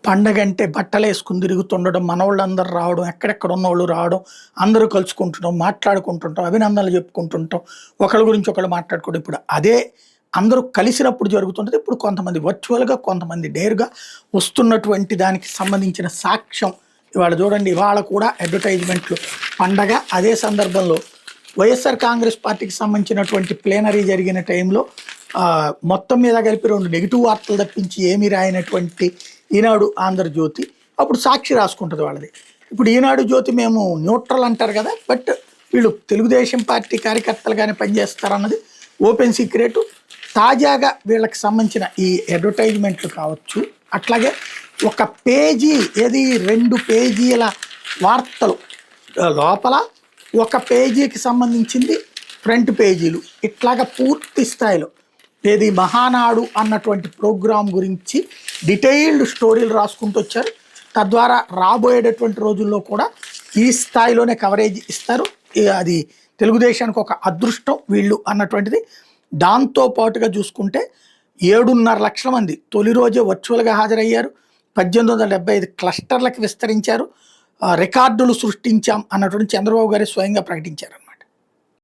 పండగంటే బట్టలేసుకొని తిరుగుతుండడం, మనోళ్ళందరూ రావడం, ఎక్కడెక్కడ ఉన్నోళ్ళు రావడం, అందరూ కలుసుకుంటుంటాం, మాట్లాడుకుంటుంటాం, అభినందనలు చెప్పుకుంటుంటాం, ఒకళ్ళ గురించి ఒకళ్ళు మాట్లాడుకోవడం. ఇప్పుడు అదే అందరూ కలిసినప్పుడు జరుగుతుంటది. ఇప్పుడు కొంతమంది వర్చువల్‌గా, కొంతమంది డేర్‌గా వస్తున్నటువంటి దానికి సంబంధించిన సాక్ష్యం ఇవాళ చూడండి. ఇవాళ కూడా అడ్వర్టైజ్‌మెంట్‌లు పండగ. అదే సందర్భంలో వైఎస్ఆర్ కాంగ్రెస్ పార్టీకి సంబంధించినటువంటి ప్లేనరీ జరిగిన టైంలో మొత్తం మీద కలిపి 2 నెగెటివ్ వార్తలు తప్పించి ఏమీ రాయనటువంటి ఈనాడు, ఆంధ్రజ్యోతి అప్పుడు సాక్షి రాసుకుంటది వాళ్ళది. ఇప్పుడు ఈనాడు, జ్యోతి మేము న్యూట్రల్ అంటారు కదా, బట్ వీళ్ళు తెలుగుదేశం పార్టీ కార్యకర్తలుగానే పనిచేస్తారన్నది ఓపెన్ సీక్రెట్. తాజాగా వీళ్ళకి సంబంధించిన ఈ అడ్వర్టైజ్మెంట్లు కావచ్చు, అట్లాగే ఒక పేజీ 2 పేజీల వార్తలు లోపల ఒక పేజీకి సంబంధించింది ఫ్రంట్ పేజీలు, ఇట్లాగా పూర్తి స్థాయిలో మహానాడు అన్నటువంటి ప్రోగ్రాం గురించి డీటెయిల్డ్ స్టోరీలు రాసుకుంటూ వచ్చారు. తద్వారా రాబోయేటటువంటి రోజుల్లో కూడా ఈ స్థాయిలోనే కవరేజ్ ఇస్తారు. అది తెలుగుదేశానికి ఒక అదృష్టం వీళ్ళు అన్నటువంటిది. దాంతో పాటుగా చూసుకుంటే 7.5 లక్షల మంది తొలి రోజే వర్చువల్గా హాజరయ్యారు. 1875 క్లస్టర్లకు విస్తరించారు. రికార్డులు సృష్టించాం అన్నటువంటి చంద్రబాబు గారు స్వయంగా ప్రకటించారు.